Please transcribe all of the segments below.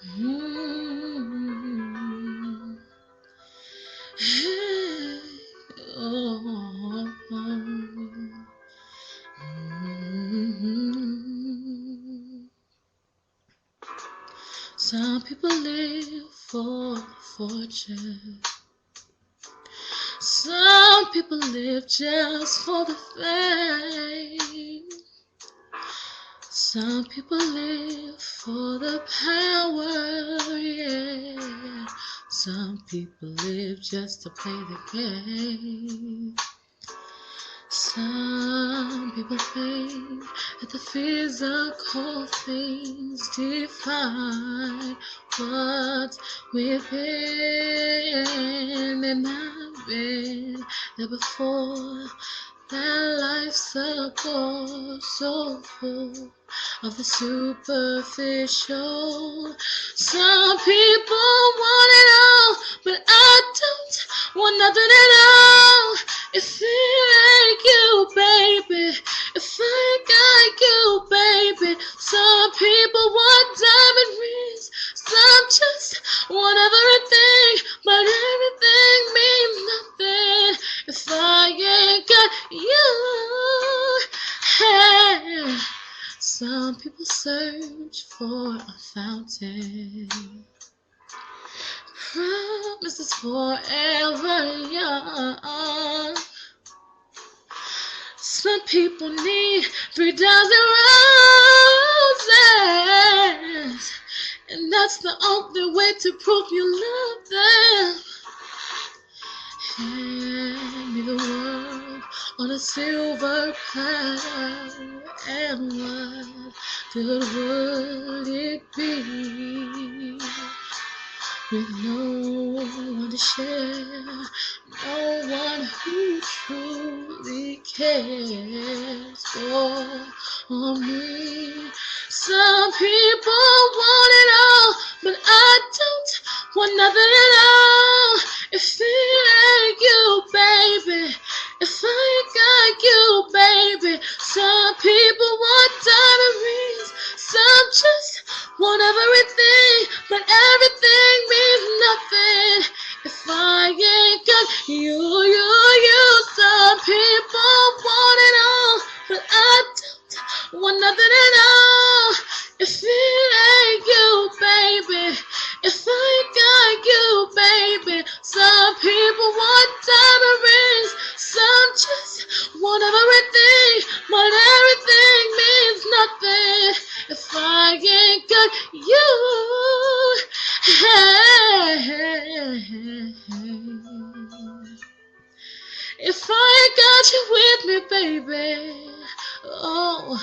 Mm. Oh. Mm. Some people live for fortune. Some people live just for the fame. Some people live for the power, yeah. Some people live just to play the game. Some people think that the physical things define what's within. And I've been there before. That life's a bore so full of the superficial. Some people want it all, but I don't want nothing at all. If it ain't you, baby, if I ain't got you, baby. Some people want diamond rings, some just want everything, but everything means nothing if I ain't got you. Hey. Some people search for a fountain, promises forever young. Some people need 3,000 roses, and that's the only way to prove you love them. Hand me the world on a silver platter, and what good would it be with no one to share, no one who truly cares for me? Some people want it all, but I don't want nothing at all. If it ain't you, baby, if I ain't got you, baby. Some people want diamond rings, some just want everything, but everything means nothing if I ain't got you. Some people want it all, but I don't want nothing at all. If it ain't you, baby, if I ain't got you, baby. Some people want diamond rings, some just want everything, but everything means nothing if I ain't got you. Hey. If I ain't got you with me, baby, oh,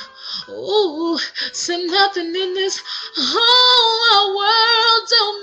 ooh, said nothing in this whole world don't